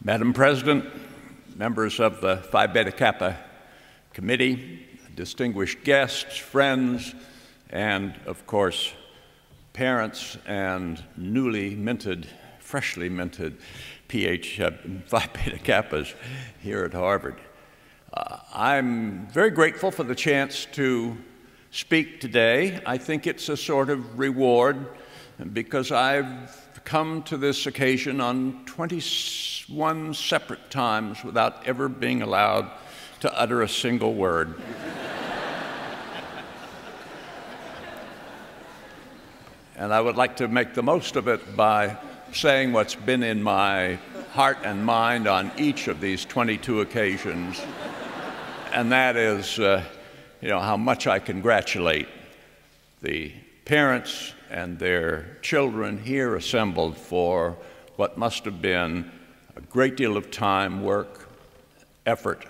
Madam President, members of the Phi Beta Kappa Committee, distinguished guests, friends, and of course, parents and freshly minted Phi Beta Kappas here at Harvard. I'm very grateful for the chance to speak today. I think it's a sort of reward because I've come to this occasion on 21 separate times without ever being allowed to utter a single word. And I would like to make the most of it by saying what's been in my heart and mind on each of these 22 occasions, and that is, how much I congratulate the parents and their children here assembled for what must have been a great deal of time, work, effort,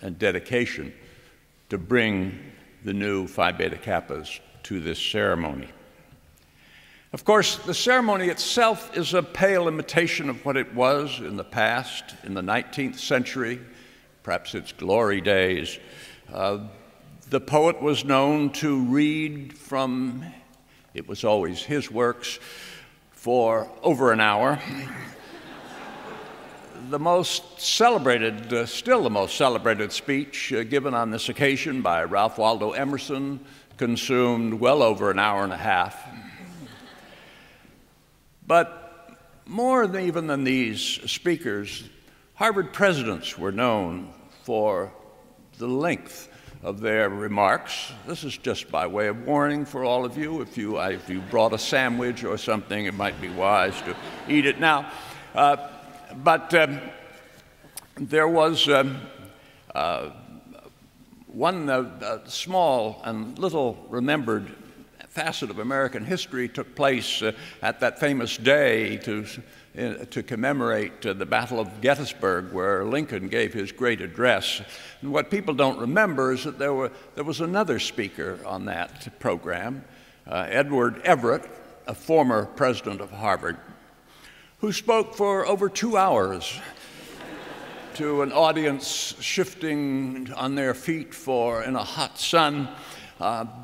and dedication to bring the new Phi Beta Kappas to this ceremony. Of course, the ceremony itself is a pale imitation of what it was in the past, in the 19th century, perhaps its glory days. The poet was known to read from, it was always his works, for over an hour. The most celebrated, still the most celebrated speech given on this occasion by Ralph Waldo Emerson consumed well over an hour and a half. But more even than these speakers, Harvard presidents were known for the length of their remarks. This is just by way of warning for all of you. If you brought a sandwich or something, it might be wise to eat it now. But there was one small and little remembered facet of American history took place at that famous day to commemorate the Battle of Gettysburg, where Lincoln gave his great address. And what people don't remember is that there was another speaker on that program, Edward Everett, a former president of Harvard, who spoke for over 2 hours to an audience shifting on their feet in a hot sun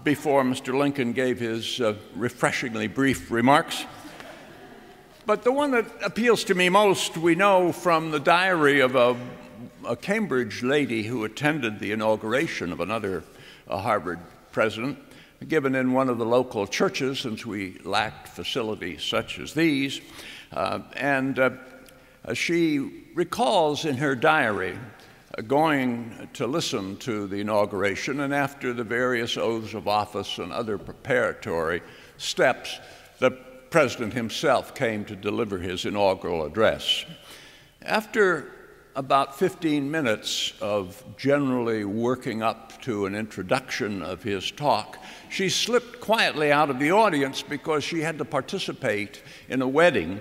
before Mr. Lincoln gave his refreshingly brief remarks. But the one that appeals to me most, we know from the diary of a Cambridge lady who attended the inauguration of another Harvard president, given in one of the local churches, since we lacked facilities such as these. She recalls in her diary going to listen to the inauguration, and after the various oaths of office and other preparatory steps, the president himself came to deliver his inaugural address. After about 15 minutes of generally working up to an introduction of his talk, she slipped quietly out of the audience because she had to participate in a wedding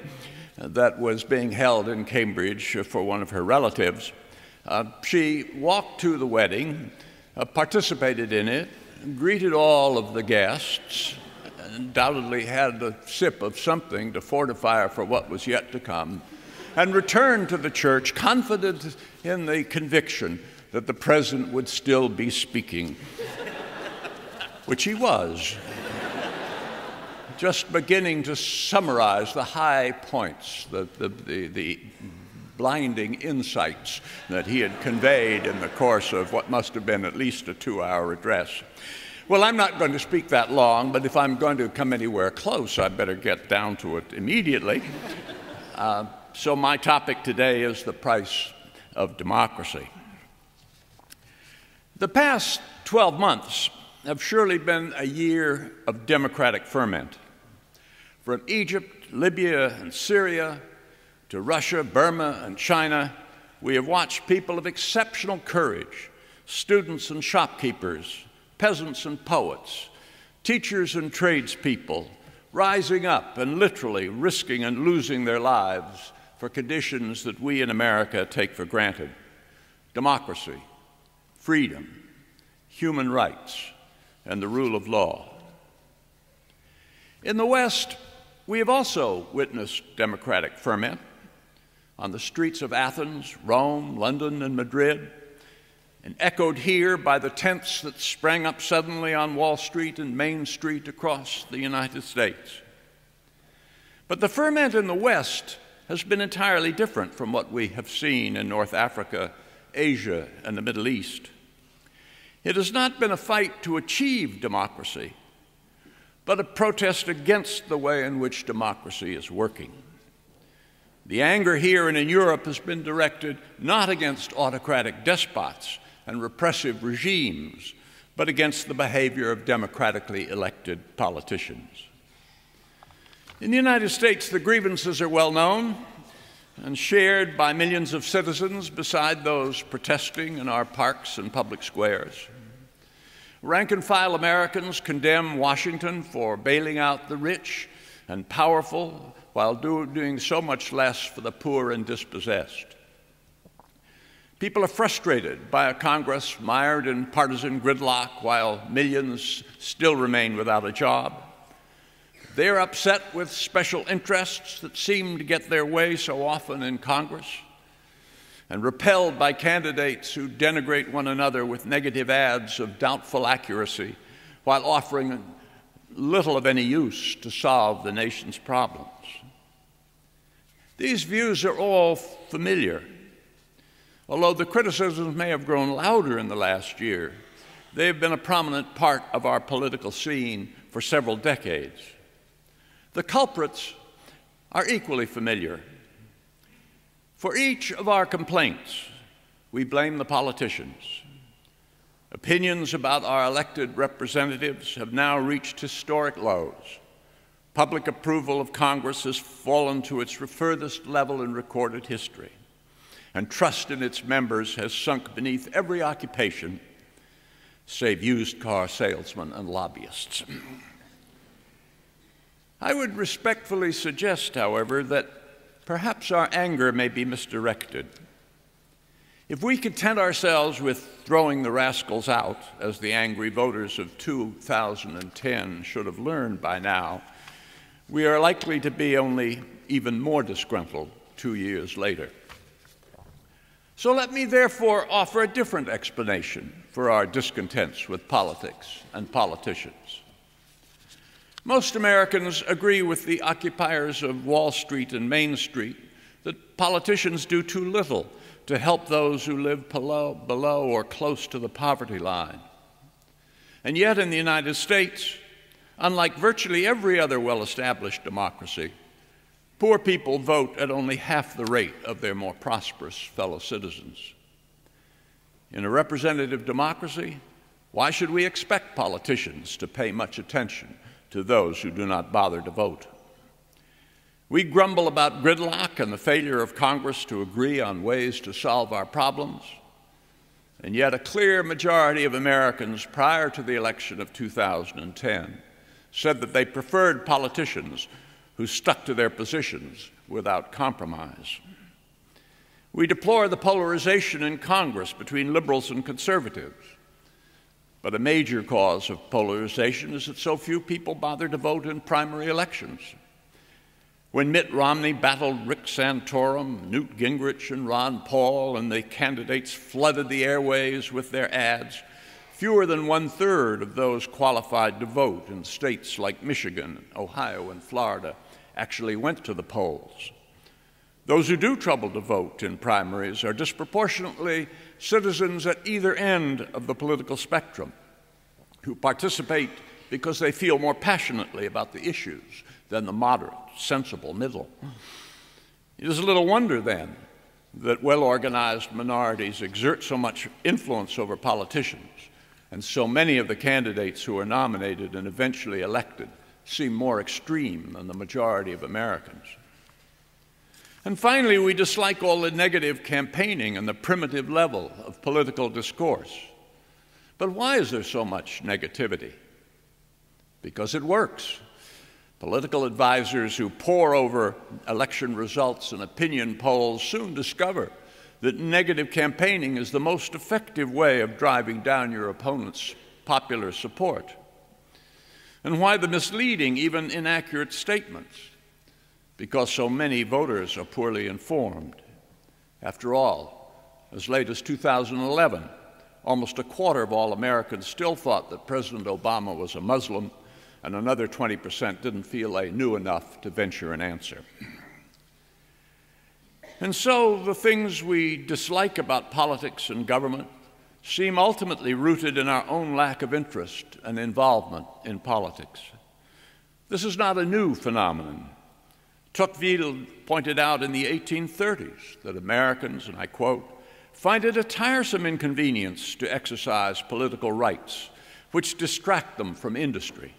that was being held in Cambridge for one of her relatives. She walked to the wedding, participated in it, greeted all of the guests, undoubtedly had a sip of something to fortify her for what was yet to come, and returned to the church confident in the conviction that the president would still be speaking, which he was, just beginning to summarize the high points, the blinding insights that he had conveyed in the course of what must have been at least a 2-hour address. Well, I'm not going to speak that long, but if I'm going to come anywhere close, I better get down to it immediately. So my topic today is the price of democracy. The past 12 months have surely been a year of democratic ferment. From Egypt, Libya, and Syria, to Russia, Burma, and China, we have watched people of exceptional courage, students and shopkeepers, peasants and poets, teachers and tradespeople, rising up and literally risking and losing their lives for conditions that we in America take for granted: democracy, freedom, human rights, and the rule of law. In the West, we have also witnessed democratic ferment. on the streets of Athens, Rome, London, and Madrid, and echoed here by the tents that sprang up suddenly on Wall Street and Main Street across the United States. But the ferment in the West has been entirely different from what we have seen in North Africa, Asia, and the Middle East. It has not been a fight to achieve democracy, but a protest against the way in which democracy is working. The anger here and in Europe has been directed not against autocratic despots and repressive regimes, but against the behavior of democratically elected politicians. In the United States, the grievances are well known and shared by millions of citizens beside those protesting in our parks and public squares. Rank-and-file Americans condemn Washington for bailing out the rich and powerful while doing so much less for the poor and dispossessed. People are frustrated by a Congress mired in partisan gridlock while millions still remain without a job. They're upset with special interests that seem to get their way so often in Congress, and repelled by candidates who denigrate one another with negative ads of doubtful accuracy while offering little of any use to solve the nation's problems. These views are all familiar. Although the criticisms may have grown louder in the last year, they have been a prominent part of our political scene for several decades. The culprits are equally familiar. For each of our complaints, we blame the politicians. Opinions about our elected representatives have now reached historic lows. Public approval of Congress has fallen to its furthest level in recorded history, and trust in its members has sunk beneath every occupation save used car salesmen and lobbyists. I would respectfully suggest, however, that perhaps our anger may be misdirected. If we content ourselves with throwing the rascals out, as the angry voters of 2010 should have learned by now, we are likely to be only even more disgruntled 2 years later. So let me therefore offer a different explanation for our discontents with politics and politicians. Most Americans agree with the occupiers of Wall Street and Main Street that politicians do too little to help those who live below or close to the poverty line. And yet in the United States, unlike virtually every other well-established democracy, poor people vote at only half the rate of their more prosperous fellow citizens. In a representative democracy, why should we expect politicians to pay much attention to those who do not bother to vote? We grumble about gridlock and the failure of Congress to agree on ways to solve our problems, and yet a clear majority of Americans prior to the election of 2010 said that they preferred politicians who stuck to their positions without compromise. We deplore the polarization in Congress between liberals and conservatives. But a major cause of polarization is that so few people bother to vote in primary elections. When Mitt Romney battled Rick Santorum, Newt Gingrich, and Ron Paul, and the candidates flooded the airways with their ads, fewer than 1/3 of those qualified to vote in states like Michigan, Ohio, and Florida actually went to the polls. Those who do trouble to vote in primaries are disproportionately citizens at either end of the political spectrum, who participate because they feel more passionately about the issues than the moderate, sensible middle. It is little wonder, then, that well-organized minorities exert so much influence over politicians, and so many of the candidates who are nominated and eventually elected seem more extreme than the majority of Americans. And finally, we dislike all the negative campaigning and the primitive level of political discourse. But why is there so much negativity? Because it works. Political advisors who pore over election results and opinion polls soon discover that negative campaigning is the most effective way of driving down your opponent's popular support. And why the misleading, even inaccurate statements? Because so many voters are poorly informed After all, as late as 2011, almost a quarter of all Americans still thought that President Obama was a Muslim, and another 20% didn't feel they knew enough to venture an answer. And so the things we dislike about politics and government seem ultimately rooted in our own lack of interest and involvement in politics. This is not a new phenomenon. Tocqueville pointed out in the 1830s that Americans, and I quote, find it a tiresome inconvenience to exercise political rights, which distract them from industry.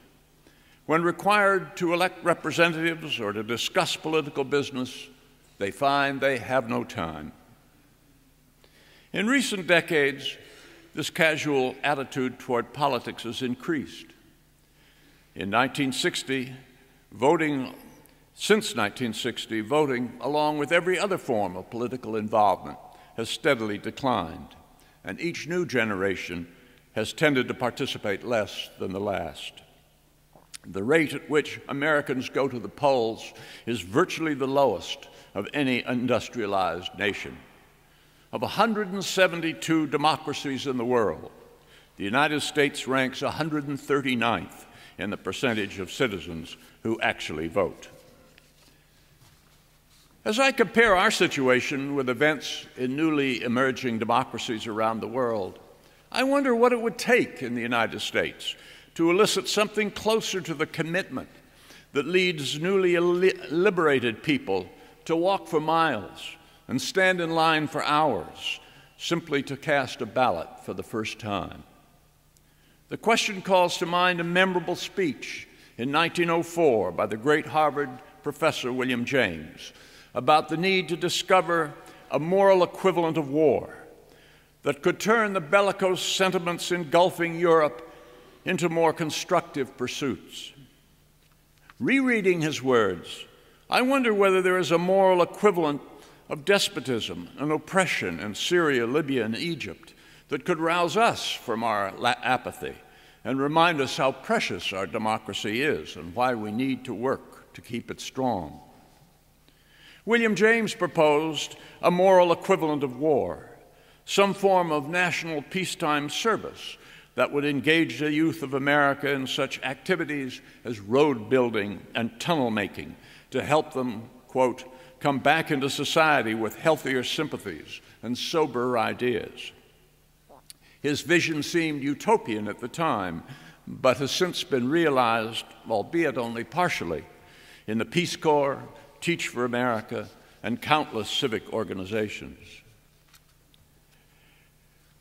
When required to elect representatives or to discuss political business, they find they have no time. In recent decades, this casual attitude toward politics has increased. Since 1960, voting, along with every other form of political involvement, has steadily declined, and each new generation has tended to participate less than the last. The rate at which Americans go to the polls is virtually the lowest of any industrialized nation. Of 172 democracies in the world, the United States ranks 139th in the percentage of citizens who actually vote. As I compare our situation with events in newly emerging democracies around the world, I wonder what it would take in the United States to elicit something closer to the commitment that leads newly liberated people to walk for miles and stand in line for hours simply to cast a ballot for the first time. The question calls to mind a memorable speech in 1904 by the great Harvard professor William James about the need to discover a moral equivalent of war that could turn the bellicose sentiments engulfing Europe into more constructive pursuits. Rereading his words, I wonder whether there is a moral equivalent of despotism and oppression in Syria, Libya, and Egypt that could rouse us from our apathy and remind us how precious our democracy is and why we need to work to keep it strong. William James proposed a moral equivalent of war, some form of national peacetime service that would engage the youth of America in such activities as road building and tunnel making to help them, quote, come back into society with healthier sympathies and soberer ideas. His vision seemed utopian at the time, but has since been realized, albeit only partially, in the Peace Corps, Teach for America, and countless civic organizations.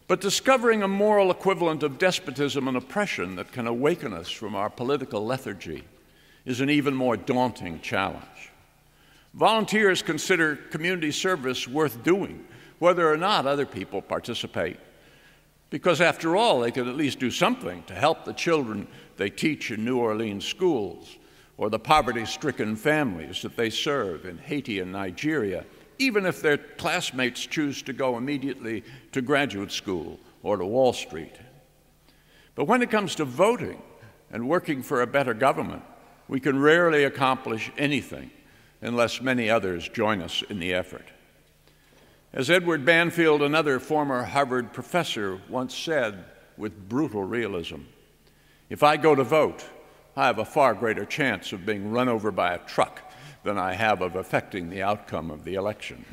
But discovering a moral equivalent of despotism and oppression that can awaken us from our political lethargy is an even more daunting challenge. Volunteers consider community service worth doing, whether or not other people participate, because after all, they could at least do something to help the children they teach in New Orleans schools, or the poverty-stricken families that they serve in Haiti and Nigeria, even if their classmates choose to go immediately to graduate school or to Wall Street. But when it comes to voting and working for a better government, we can rarely accomplish anything unless many others join us in the effort. As Edward Banfield, another former Harvard professor, once said with brutal realism, if I go to vote, I have a far greater chance of being run over by a truck than I have of affecting the outcome of the election.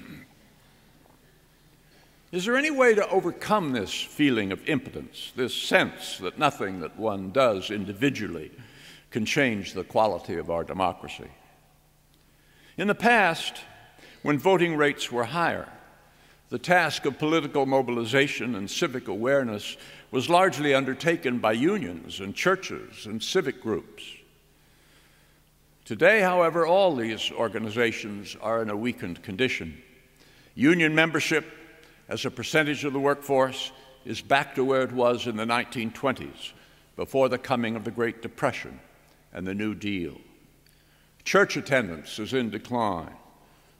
Is there any way to overcome this feeling of impotence, this sense that nothing that one does individually can change the quality of our democracy? In the past, when voting rates were higher, the task of political mobilization and civic awareness was largely undertaken by unions and churches and civic groups. Today, however, all these organizations are in a weakened condition. Union membership as a percentage of the workforce is back to where it was in the 1920s, before the coming of the Great Depression and the New Deal. Church attendance is in decline.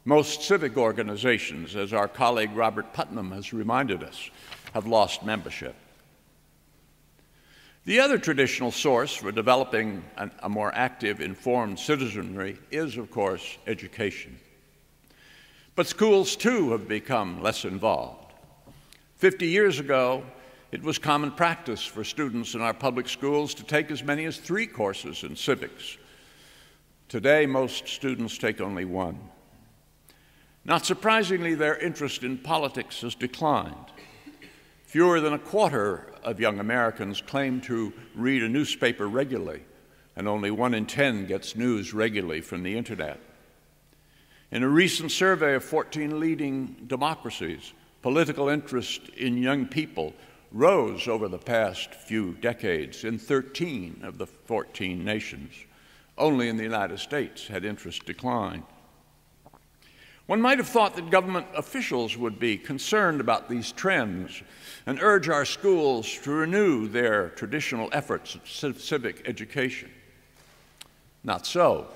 Most civic organizations, as our colleague Robert Putnam has reminded us, have lost membership. The other traditional source for developing a more active, informed citizenry is, of course, education. But schools, too, have become less involved. 50 years ago, it was common practice for students in our public schools to take as many as 3 courses in civics. Today, most students take only 1. Not surprisingly, their interest in politics has declined. Fewer than a quarter of young Americans claim to read a newspaper regularly, and only 1 in 10 gets news regularly from the internet. In a recent survey of 14 leading democracies, political interest in young people rose over the past few decades in 13 of the 14 nations. Only in the United States had interest declined. One might have thought that government officials would be concerned about these trends and urge our schools to renew their traditional efforts at civic education. Not so.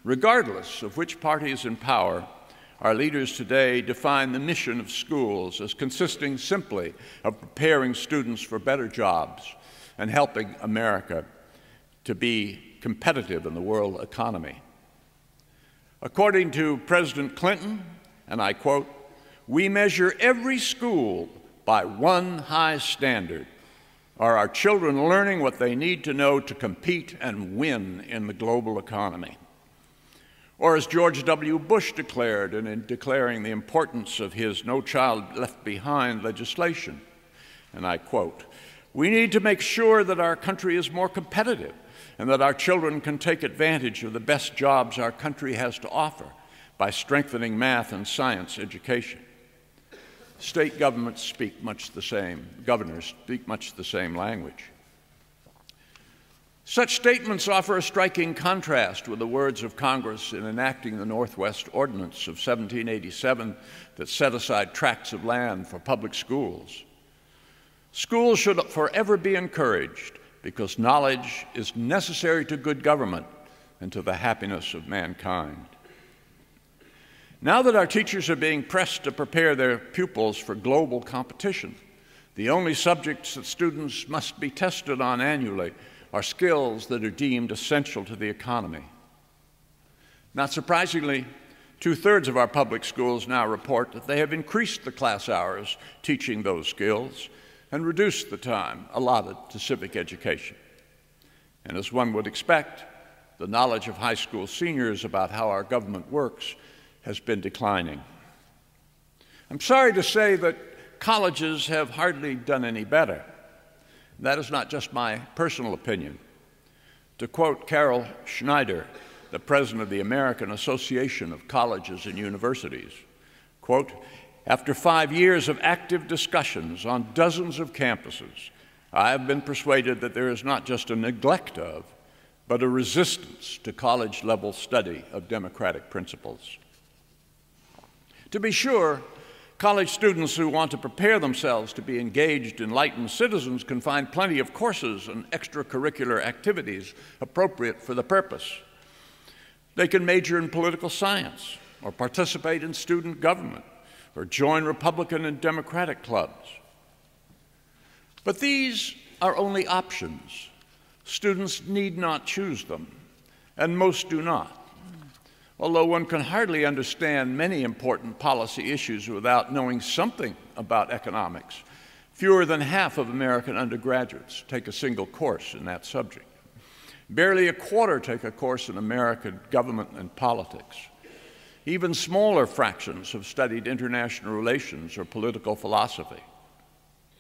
Regardless of which party is in power, our leaders today define the mission of schools as consisting simply of preparing students for better jobs and helping America to be competitive in the world economy. According to President Clinton, and I quote, "We measure every school by one high standard. Are our children learning what they need to know to compete and win in the global economy?" Or as George W. Bush declared in declaring the importance of his No Child Left Behind legislation, and I quote, "We need to make sure that our country is more competitive and that our children can take advantage of the best jobs our country has to offer by strengthening math and science education." State governments speak much the same, governors speak much the same language. Such statements offer a striking contrast with the words of Congress in enacting the Northwest Ordinance of 1787 that set aside tracts of land for public schools. Schools should forever be encouraged because knowledge is necessary to good government and to the happiness of mankind. Now that our teachers are being pressed to prepare their pupils for global competition, the only subjects that students must be tested on annually are skills that are deemed essential to the economy. Not surprisingly, 2/3 of our public schools now report that they have increased the class hours teaching those skills and reduced the time allotted to civic education. And as one would expect, the knowledge of high school seniors about how our government works has been declining. I'm sorry to say that colleges have hardly done any better. That is not just my personal opinion. To quote Carol Schneider, the president of the American Association of Colleges and Universities, quote, "After 5 years of active discussions on dozens of campuses, I have been persuaded that there is not just a neglect of, but a resistance to college-level study of democratic principles." To be sure, college students who want to prepare themselves to be engaged, enlightened citizens can find plenty of courses and extracurricular activities appropriate for the purpose. They can major in political science, or participate in student government, or join Republican and Democratic clubs. But these are only options. Students need not choose them, and most do not. Although one can hardly understand many important policy issues without knowing something about economics, fewer than half of American undergraduates take a single course in that subject. Barely a quarter take a course in American government and politics. Even smaller fractions have studied international relations or political philosophy.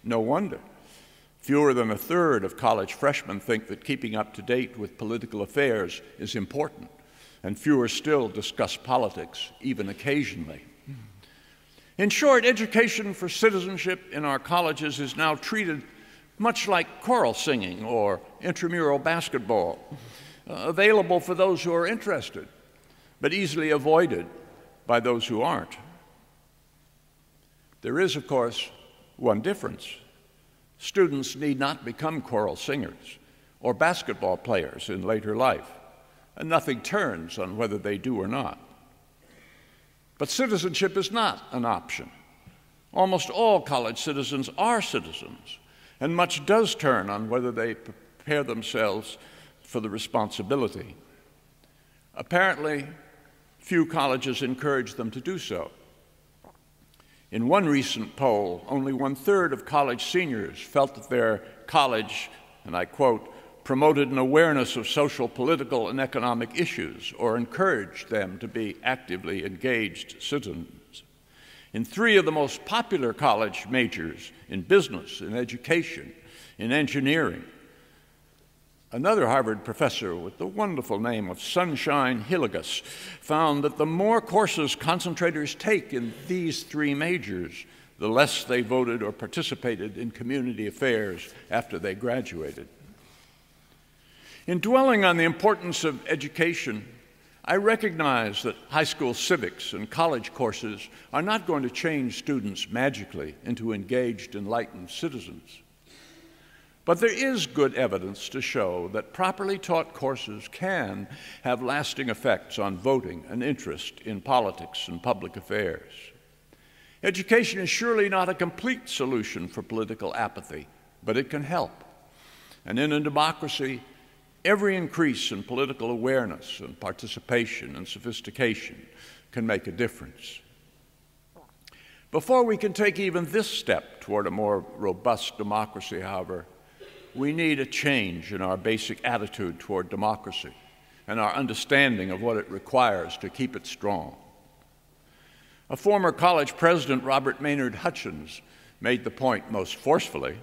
No wonder. Fewer than 1/3 of college freshmen think that keeping up to date with political affairs is important, and fewer still discuss politics, even occasionally. In short, education for citizenship in our colleges is now treated much like choral singing or intramural basketball, available for those who are interested, but easily avoided by those who aren't. There is, of course, one difference. Students need not become choral singers or basketball players in later life, and nothing turns on whether they do or not. But citizenship is not an option. Almost all college citizens are citizens, and much does turn on whether they prepare themselves for the responsibility. Apparently, Few colleges encourage them to do so. In one recent poll, only 1/3 of college seniors felt that their college, and I quote, promoted an awareness of social, political, and economic issues or encouraged them to be actively engaged citizens. In 3 of the most popular college majors, in business, in education, in engineering, another Harvard professor with the wonderful name of Sunshine Hilligus found that the more courses concentrators take in these 3 majors, the less they voted or participated in community affairs after they graduated. In dwelling on the importance of education, I recognize that high school civics and college courses are not going to change students magically into engaged, enlightened citizens. But there is good evidence to show that properly taught courses can have lasting effects on voting and interest in politics and public affairs. Education is surely not a complete solution for political apathy, but it can help. And in a democracy, every increase in political awareness and participation and sophistication can make a difference. Before we can take even this step toward a more robust democracy, however, we need a change in our basic attitude toward democracy and our understanding of what it requires to keep it strong. A former college president, Robert Maynard Hutchins, made the point most forcefully.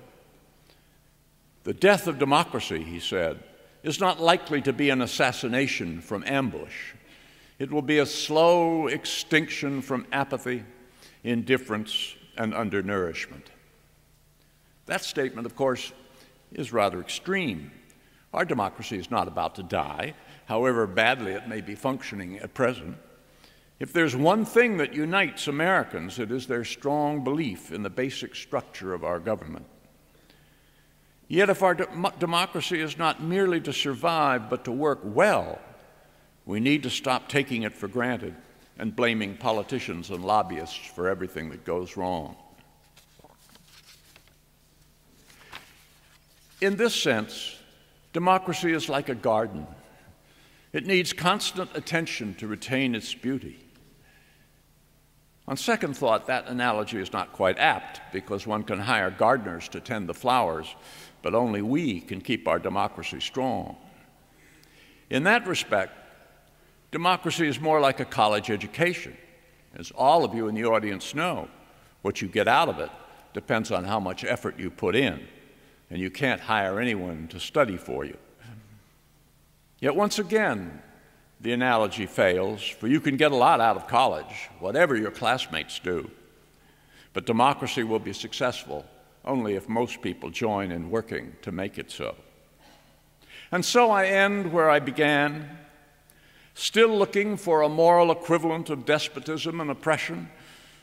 The death of democracy, he said, is not likely to be an assassination from ambush. It will be a slow extinction from apathy, indifference, and undernourishment. That statement, of course, is rather extreme. Our democracy is not about to die, however badly it may be functioning at present. If there's one thing that unites Americans, it is their strong belief in the basic structure of our government. Yet if our democracy is not merely to survive but to work well, we need to stop taking it for granted and blaming politicians and lobbyists for everything that goes wrong. In this sense, democracy is like a garden. It needs constant attention to retain its beauty. On second thought, that analogy is not quite apt because one can hire gardeners to tend the flowers, but only we can keep our democracy strong. In that respect, democracy is more like a college education. As all of you in the audience know, what you get out of it depends on how much effort you put in, and you can't hire anyone to study for you. Yet once again, the analogy fails, for you can get a lot out of college, whatever your classmates do. But democracy will be successful only if most people join in working to make it so. And so I end where I began, still looking for a moral equivalent of despotism and oppression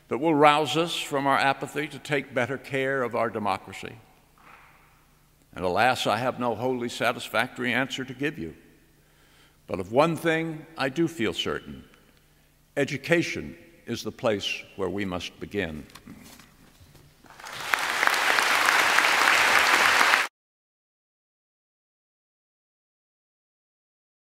that will rouse us from our apathy to take better care of our democracy. And alas, I have no wholly satisfactory answer to give you. But of one thing I do feel certain: education is the place where we must begin.